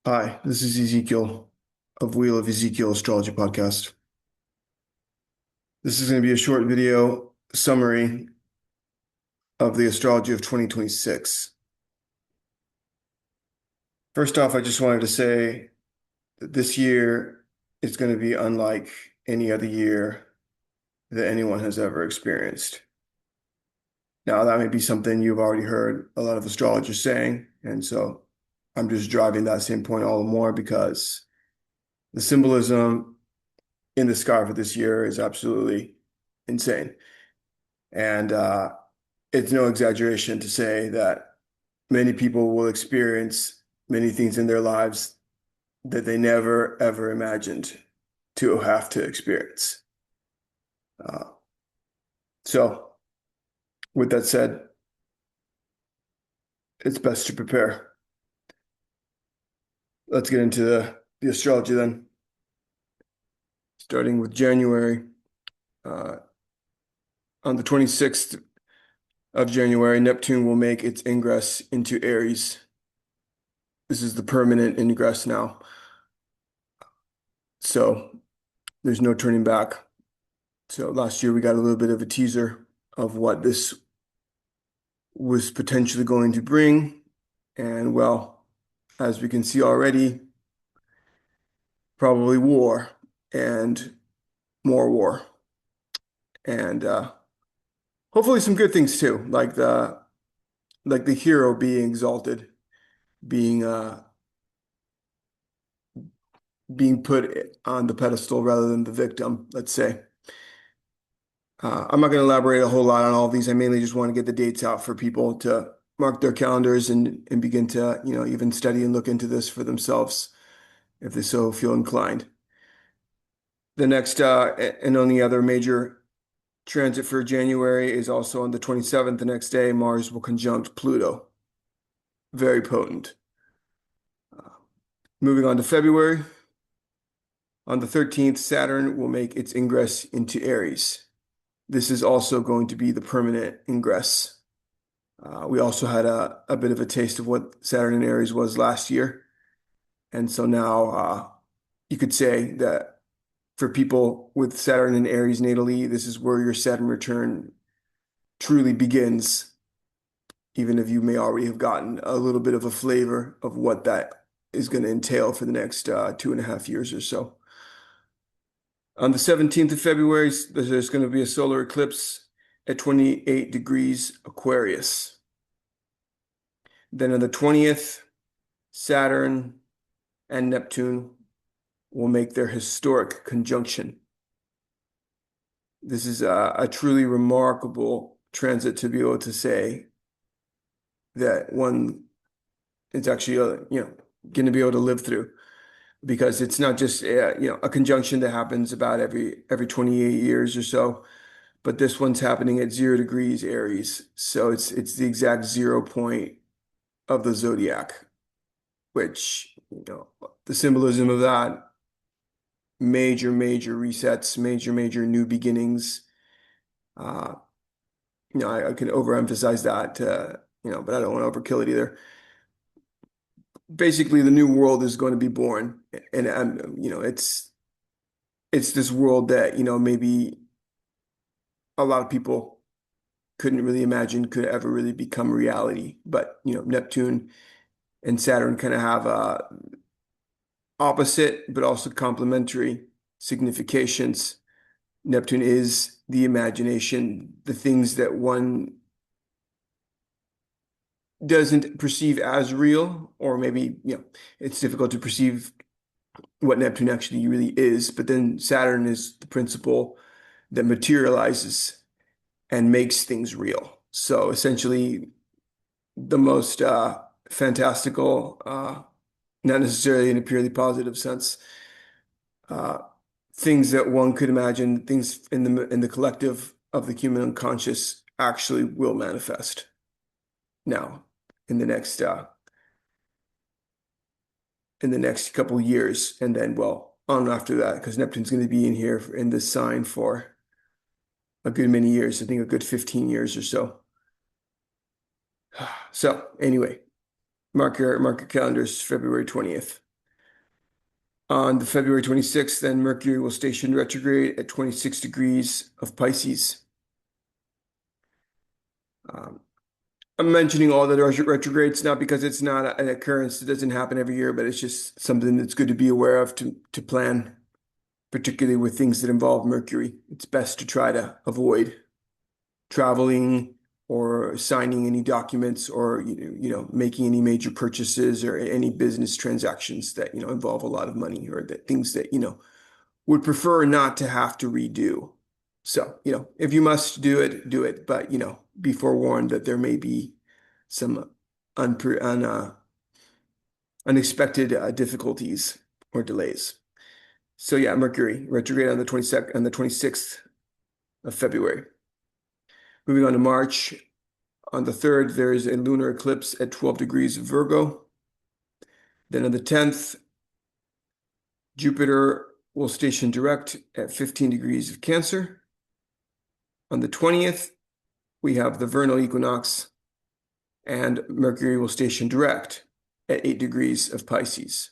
Hi, this is Ezekiel of Wheel of Ezekiel Astrology Podcast. This is going to be a short video summary of the astrology of 2026. First off, I just wanted to say that this year is going to be unlike any other year that anyone has ever experienced. Now, that may be something you've already heard a lot of astrologers saying, and so I'm just driving that same point all the more because the symbolism in the sky for this year is absolutely insane. And it's no exaggeration to say that many people will experience many things in their lives that they never, ever imagined to have to experience. Uh, so, with that said, it's best to prepare. Let's get into the astrology then. Starting with January. Uh, on the 26th of January, Neptune will make its ingress into Aries. This is the permanent ingress now. So there's no turning back. So last year we got a little bit of a teaser of what this was potentially going to bring. And well, as we can see already, probably war and more war. And hopefully some good things too, like the hero being exalted, being being put on the pedestal rather than the victim, let's say. I'm not going to elaborate a whole lot on all of these. I mainly just want to get the dates out for people to mark their calendars and begin to, even study and look into this for themselves if they so feel inclined. The next and only other major transit for January is also on the 27th. The next day, Mars will conjunct Pluto. Very potent. Uh, Moving on to February. On the 13th, Saturn will make its ingress into Aries. This is also going to be the permanent ingress. We also had a bit of a taste of what Saturn in Aries was last year. And so now you could say that for people with Saturn in Aries natally, this is where your Saturn return truly begins, even if you may already have gotten a little bit of a flavor of what that is going to entail for the next 2.5 years or so. On the 17th of February, there's going to be a solar eclipse at 28 degrees Aquarius. Then on the 20th, Saturn and Neptune will make their historic conjunction. This is a truly remarkable transit to be able to say that one is actually, going to be able to live through, because it's not just a conjunction that happens about every 28 years or so, but this one's happening at 0 degrees Aries. So it's the exact 0 point of the zodiac, which, the symbolism of that, major, major resets, major, major new beginnings. Uh, I can overemphasize that, but I don't want to overkill it either. Basically, the new world is going to be born, and it's this world that, maybe a lot of people couldn't really imagine could ever really become reality. But, Neptune and Saturn kind of have opposite but also complementary significations. Neptune is the imagination, the things that one doesn't perceive as real, or maybe, it's difficult to perceive what Neptune actually really is. But then Saturn is the principle that materializes and makes things real. So essentially, the most fantastical, not necessarily in a purely positive sense, uh, things that one could imagine, things in the collective of the human unconscious actually will manifest now in the next couple of years, and then well on after that, because Neptune's going to be in here in this sign for a good many years. I think a good 15 years or so. So anyway, mark your calendars, February 20th. On the February 26th, then Mercury will station retrograde at 26 degrees of Pisces. Um, I'm mentioning all the retrogrades not because it's not an occurrence. It doesn't happen every year, but it's just something that's good to be aware of to plan, particularly with things that involve Mercury. It's best to try to avoid traveling or signing any documents or making any major purchases or any business transactions that involve a lot of money or that things that would prefer not to have to redo. So, if you must do it, do it, but be forewarned that there may be some unpre un, unexpected difficulties or delays. So yeah, Mercury retrograde on the 22nd, on the 26th of February. Moving on to March, on the 3rd, there is a lunar eclipse at 12 degrees of Virgo. Then on the 10th, Jupiter will station direct at 15 degrees of Cancer. On the 20th, we have the vernal equinox, and Mercury will station direct at 8 degrees of Pisces.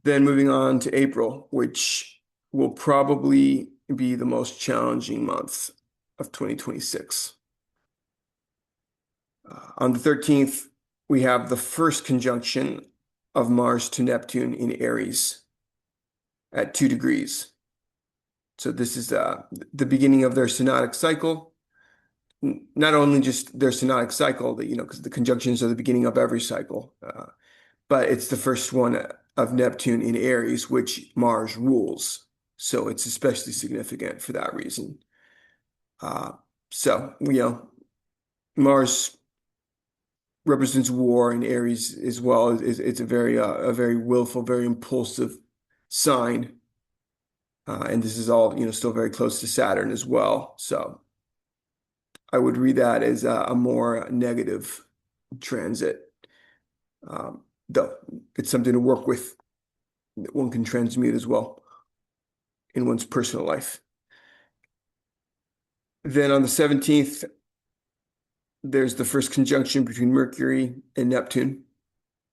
Then moving on to April, which will probably be the most challenging month of 2026. On the 13th, we have the first conjunction of Mars to Neptune in Aries at 2 degrees. So this is the beginning of their synodic cycle. Not only just their synodic cycle, that because the conjunctions are the beginning of every cycle, but it's the first one of Neptune in Aries, which Mars rules. So it's especially significant for that reason. So Mars represents war in Aries as well. It's a very willful, very impulsive sign. And this is all, still very close to Saturn as well. So I would read that as a more negative transit. Though it's something to work with that one can transmute as well in one's personal life. Then on the 17th, there's the first conjunction between Mercury and Neptune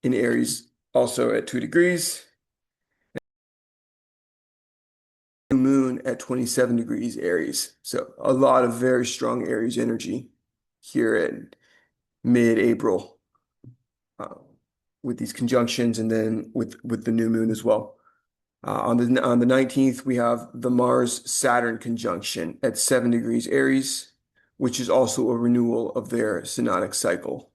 in Aries, also at 2 degrees. Moon at 27 degrees Aries. So a lot of very strong Aries energy here at mid-April with these conjunctions and then with the new moon as well. On the 19th, we have the Mars-Saturn conjunction at 7 degrees Aries, which is also a renewal of their synodic cycle.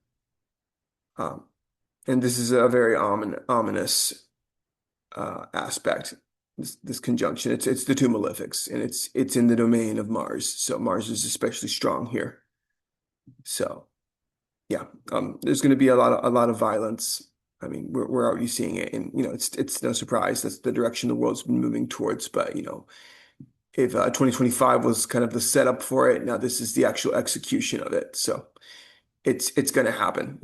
And this is a very ominous aspect. This conjunction, it's the two malefics, and it's in the domain of Mars. So Mars is especially strong here. So yeah, there's going to be a lot of violence. I mean, we're already seeing it, and it's no surprise that's the direction the world's been moving towards. But if 2025 was kind of the setup for it, now this is the actual execution of it. So it's going to happen.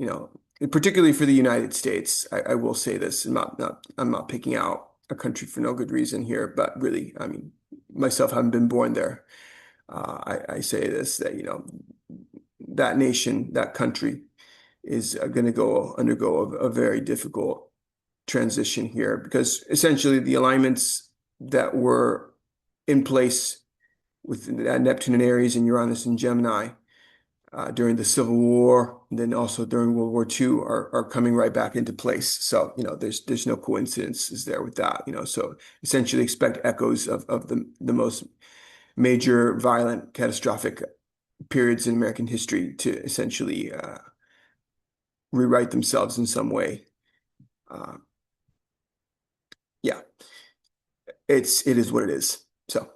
Particularly for the United States. I will say this. I'm not picking out a country for no good reason here, but really, I mean, myself having been born there, I say this that that nation, that country is going to undergo a very difficult transition here because essentially the alignments that were in place with Neptune and Aries and Uranus and Gemini during the Civil War, and then also during World War II are coming right back into place. So, there's no coincidences there with that, so essentially expect echoes of the most major violent catastrophic periods in American history to essentially rewrite themselves in some way. Yeah, it is what it is. So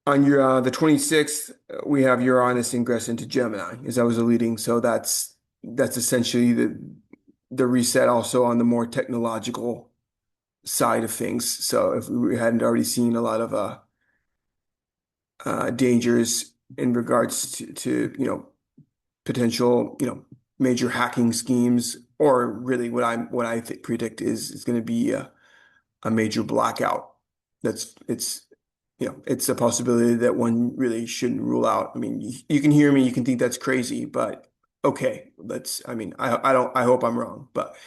on the 26th, we have Uranus ingress into Gemini, as I was alluding. So that's essentially the reset also on the more technological side of things. So if we hadn't already seen a lot of dangers in regards to potential major hacking schemes, or really what I predict is going to be a major blackout. It's a possibility that one really shouldn't rule out. I mean, you can hear me, you can think that's crazy, but okay, I hope I'm wrong, but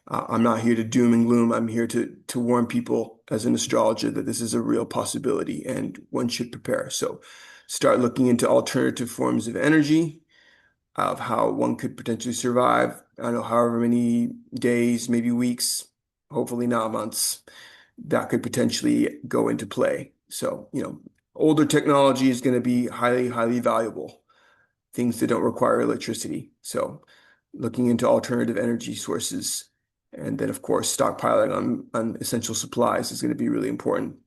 I'm not here to doom and gloom. I'm here to warn people as an astrologer that this is a real possibility and one should prepare. So start looking into alternative forms of energy, of how one could potentially survive. I don't know, however many days, maybe weeks, hopefully not months, that could potentially go into play. So, older technology is going to be highly, highly valuable, things that don't require electricity. So, looking into alternative energy sources, and then, of course, stockpiling on essential supplies is going to be really important.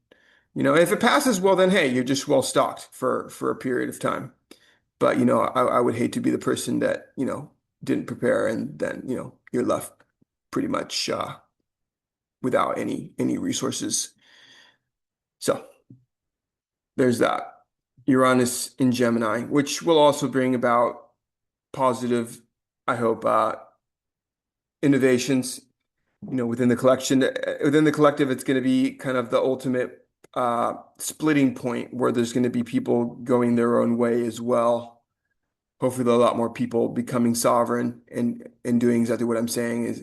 If it passes, well, then hey, you're just well stocked for a period of time. But I would hate to be the person that didn't prepare and then you're left pretty much without any resources. So there's that. Uranus in Gemini, which will also bring about positive, I hope, innovations. Within the collection, within the collective, it's going to be kind of the ultimate splitting point where there's going to be people going their own way as well. Hopefully, there are a lot more people becoming sovereign and doing exactly what I'm saying is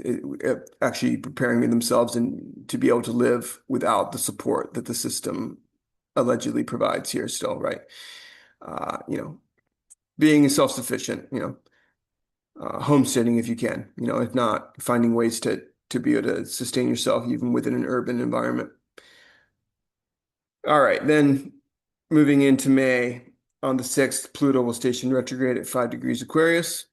actually preparing themselves and to be able to live without the support that the system allegedly provides here still, right? Uh, you know, being self-sufficient, homesteading if you can, if not, finding ways to be able to sustain yourself even within an urban environment. All right, then moving into May, on the 6th, Pluto will station retrograde at 5 degrees Aquarius.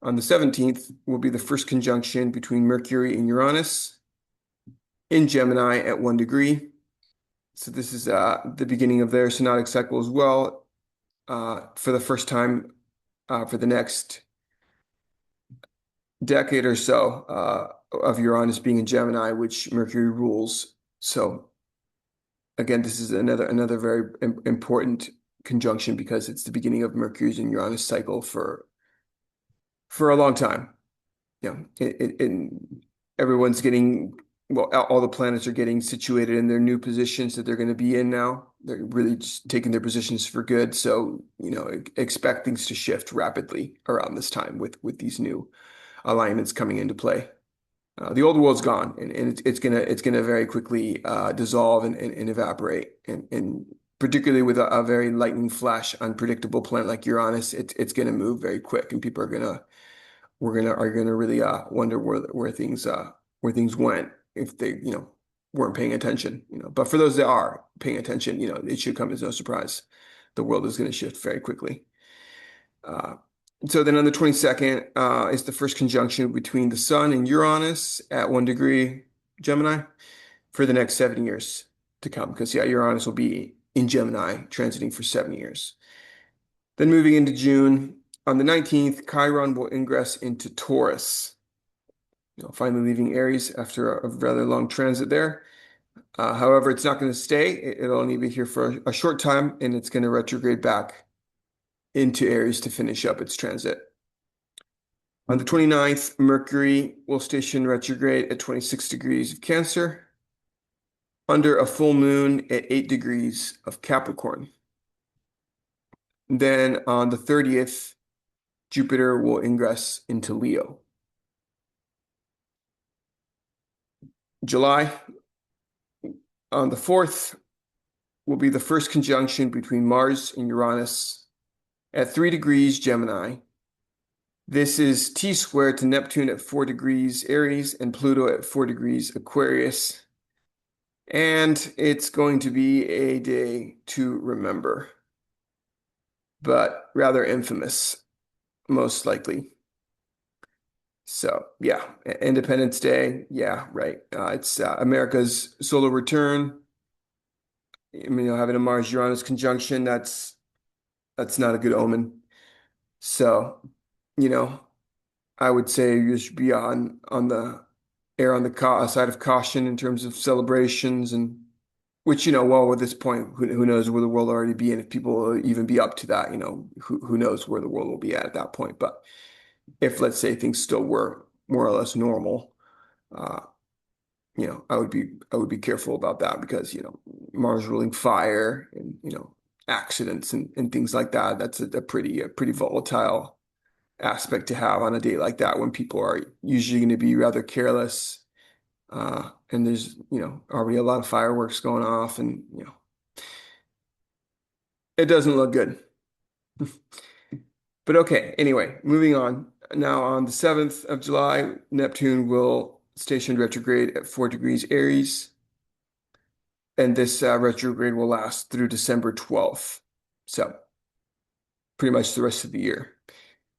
On the 17th will be the first conjunction between Mercury and Uranus in Gemini at 1 degree. So this is the beginning of their synodic cycle as well, for the first time for the next decade or so of Uranus being in Gemini, which Mercury rules. So again, this is another very important conjunction because it's the beginning of Mercury's and Uranus cycle for a long time. Everyone's getting, well, all the planets are getting situated in their new positions that they're going to be in now. They're really just taking their positions for good. So, expect things to shift rapidly around this time with these new alignments coming into play. The old world's gone, and it's gonna very quickly dissolve and evaporate, and particularly with a very lightning flash, unpredictable planet like Uranus, it's gonna move very quick, and people are gonna really wonder where things went if they weren't paying attention. But for those that are paying attention, it should come as no surprise. The world is going to shift very quickly. So then on the 22nd is the first conjunction between the Sun and Uranus at 1 degree Gemini for the next 7 years to come. Because Uranus will be in Gemini transiting for 7 years. Then moving into June, on the 19th, Chiron will ingress into Taurus. Finally leaving Aries after a rather long transit there. However, it's not going to stay. It'll only be here for a short time, and it's going to retrograde back into Aries to finish up its transit. On the 29th, Mercury will station retrograde at 26 degrees of Cancer under a full moon at 8 degrees of Capricorn. Then on the 30th, Jupiter will ingress into Leo. July, on the 4th, will be the first conjunction between Mars and Uranus at 3 degrees Gemini. This is T squared to Neptune at 4 degrees Aries and Pluto at 4 degrees Aquarius. And it's going to be a day to remember, but rather infamous, most likely. So yeah, Independence Day. Yeah, right. It's America's solar return. Having a Mars-Uranus conjunction, that's not a good omen. So, I would say you should be on the side of caution in terms of celebrations, and which, well, at this point, who knows where the world will already be, and if people will even be up to that, who knows where the world will be at that point. But if, let's say, things still were more or less normal, I would be careful about that because, Mars ruling fire and, accidents and things like that. That's a pretty volatile aspect to have on a day like that when people are usually going to be rather careless. And there's, already a lot of fireworks going off and, it doesn't look good. But okay, anyway, moving on. Now on the 7th of July, Neptune will station retrograde at 4 degrees Aries. And this retrograde will last through December 12th. So pretty much the rest of the year,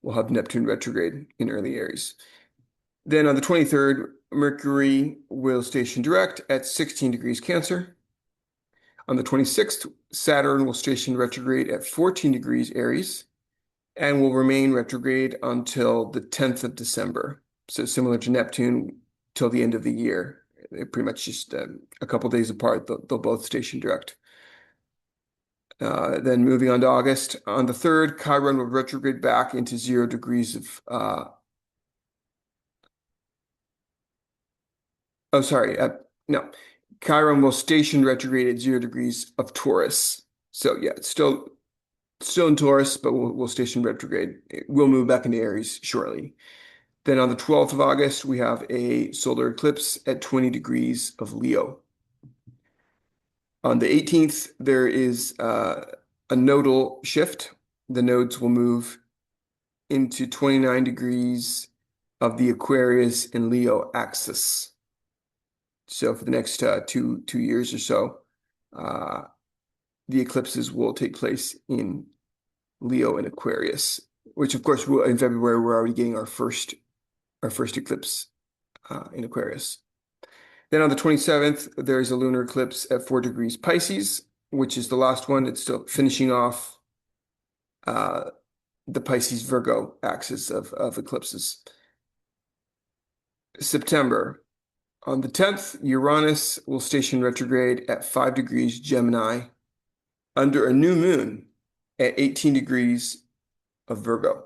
we'll have Neptune retrograde in early Aries. Then on the 23rd, Mercury will station direct at 16 degrees Cancer. On the 26th, Saturn will station retrograde at 14 degrees Aries and will remain retrograde until the 10th of December. So similar to Neptune till the end of the year. They're pretty much just a couple days apart. They'll both station direct. Then moving on to August, on the 3rd, Chiron will retrograde back into 0 degrees of no. Chiron will station retrograde at 0 degrees of Taurus. So yeah, it's still in Taurus, but we'll station retrograde. We'll move back into Aries shortly. Then on the 12th of August, we have a solar eclipse at 20 degrees of Leo. On the 18th, there is a nodal shift. The nodes will move into 29 degrees of the Aquarius and Leo axis. So for the next 2 years or so, the eclipses will take place in Leo and Aquarius, which of course in February we're already getting our first eclipse in Aquarius. Then on the 27th, there is a lunar eclipse at 4 degrees Pisces, which is the last one. It's still finishing off the Pisces Virgo axis of eclipses. September. On the 10th, Uranus will station retrograde at 5 degrees Gemini under a new moon at 18 degrees of Virgo.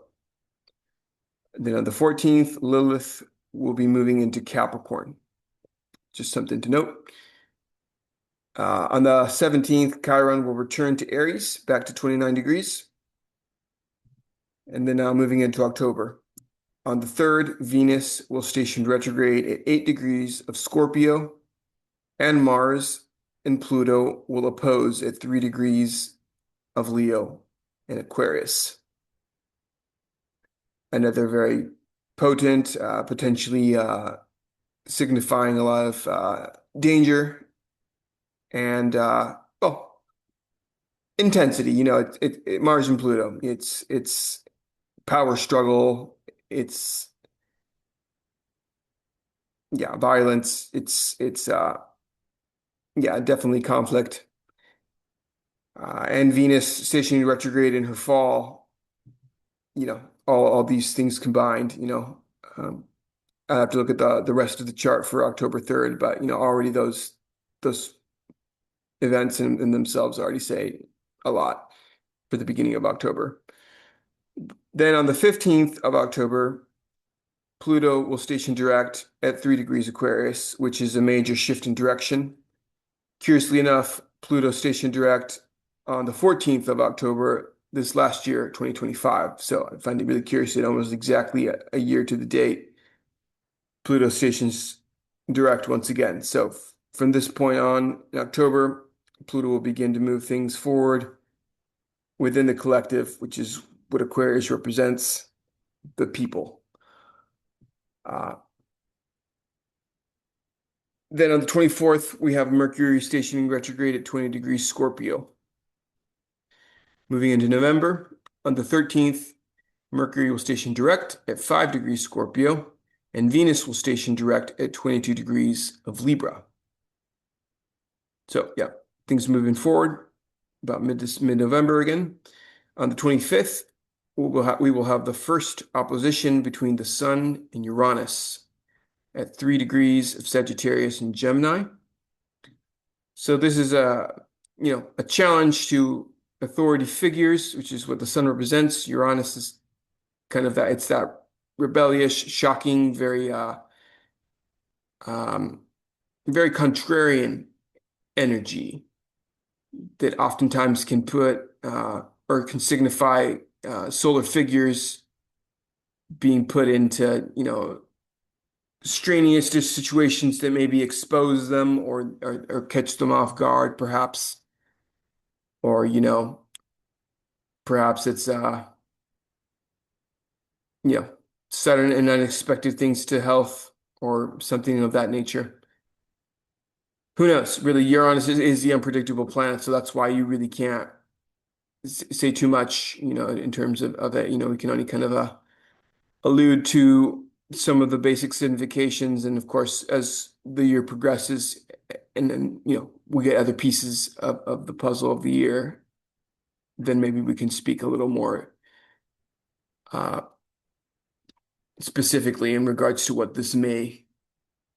And then on the 14th, Lilith will be moving into Capricorn. Just something to note. On the 17th, Chiron will return to Aries, back to 29 degrees. And then now moving into October. On the 3rd, Venus will station retrograde at 8 degrees of Scorpio, and Mars and Pluto will oppose at 3 degrees of Leo and Aquarius. Another very potent, potentially signifying a lot of danger and intensity. Mars and Pluto. It's power struggle. It's violence. It's definitely conflict. And Venus stationing retrograde in her fall. All these things combined. I have to look at the rest of the chart for October 3rd, but already those events in themselves already say a lot for the beginning of October. Then on the 15th of October, Pluto will station direct at 3 degrees Aquarius, which is a major shift in direction. Curiously enough, Pluto stationed direct on the 14th of October this last year, 2025. So I find it really curious that almost exactly a year to the date, Pluto stations direct once again. So from this point on in October, Pluto will begin to move things forward within the collective, which is what Aquarius represents, the people. Then on the 24th, we have Mercury stationing retrograde at 20 degrees Scorpio. Moving into November, on the 13th, Mercury will station direct at 5 degrees Scorpio, and Venus will station direct at 22 degrees of Libra. So yeah, things moving forward about mid-November again. On the 25th, we will have the first opposition between the Sun and Uranus at 3 degrees of Sagittarius and Gemini. So this is a challenge to authority figures, which is what the Sun represents. Uranus is kind of that, it's that rebellious, shocking, very contrarian energy that oftentimes can put or can signify solar figures being put into, strenuous situations that maybe expose them or catch them off guard, perhaps. Or, perhaps it's you know, sudden and unexpected things to health or something of that nature. Who knows? Really, Uranus is the unpredictable planet, so that's why you really can't say too much, in terms of it. We can only kind of allude to some of the basic significations, and of course, as the year progresses, and then, we get other pieces of the puzzle of the year, then maybe we can speak a little more uh, specifically in regards to what this may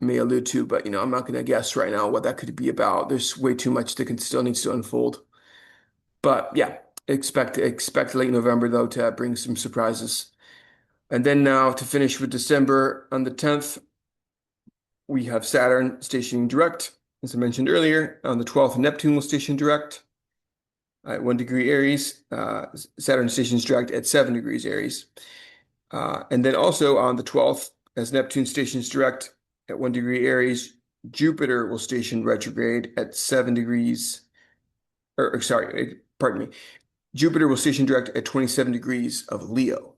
allude to, but I'm not going to guess right now what that could be about. There's way too much that can still needs to unfold. But yeah, expect late November though to bring some surprises. And then now to finish with December on the 10th, we have Saturn stationing direct. As I mentioned earlier, on the 12th, Neptune will station direct at 1 degree Aries. Saturn stations direct at 7 degrees Aries. And then also on the 12th, as Neptune stations direct at 1 degree Aries, Jupiter will station retrograde at 7 degrees, or sorry, pardon me. Jupiter will station direct at 27 degrees of Leo.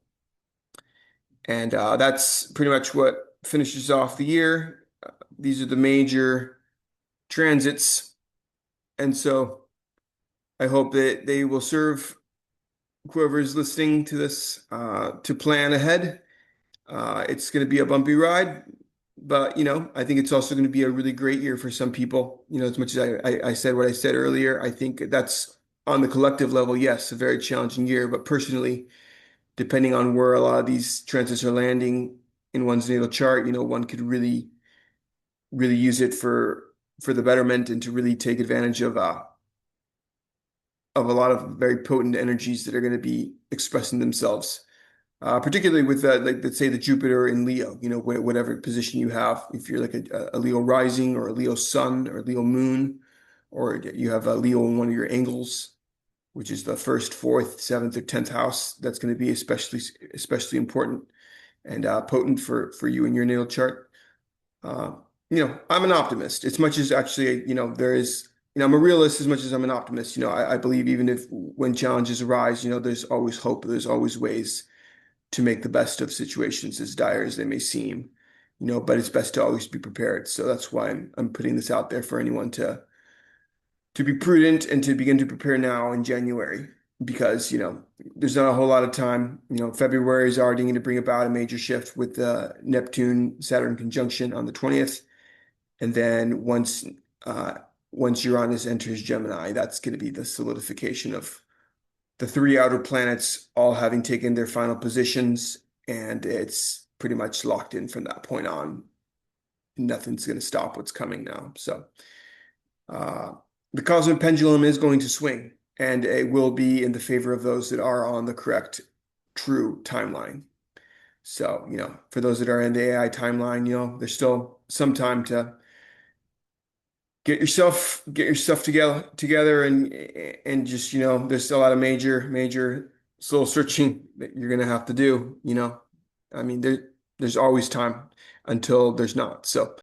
And that's pretty much what finishes off the year. These are the major transits. And so I hope that they will serve whoever is listening to this to plan ahead. It's going to be a bumpy ride, but I think it's also going to be a really great year for some people. As much as I said what I said earlier, I think that's on the collective level, yes, a very challenging year. But personally, depending on where a lot of these transits are landing in one's natal chart, one could really, really use it for the betterment and to really take advantage of a lot of very potent energies that are going to be expressing themselves. Particularly with like let's say the Jupiter in Leo, whatever position you have, if you're like a Leo rising or a Leo sun or Leo moon, or you have a Leo in one of your angles, which is the first, fourth, seventh, or 10th house, that's going to be especially important and potent for you in your natal chart. Uh, I'm an optimist. As much as actually, there is, I'm a realist as much as I'm an optimist. I believe even if when challenges arise, there's always hope. There's always ways to make the best of situations as dire as they may seem, but it's best to always be prepared. So that's why I'm putting this out there for anyone to be prudent and to begin to prepare now in January, because there's not a whole lot of time. February is already going to bring about a major shift with the Neptune Saturn conjunction on the 20th, and then uh, once Uranus enters Gemini, that's going to be the solidification of the three outer planets all having taken their final positions, and it's pretty much locked in from that point on. Nothing's going to stop what's coming now. So uh, the cosmic pendulum is going to swing, and it will be in the favor of those that are on the correct, true timeline. So, for those that are in the AI timeline, there's still some time to get yourself together and just there's a lot of major soul searching that you're gonna have to do. I mean there's always time until there's not. So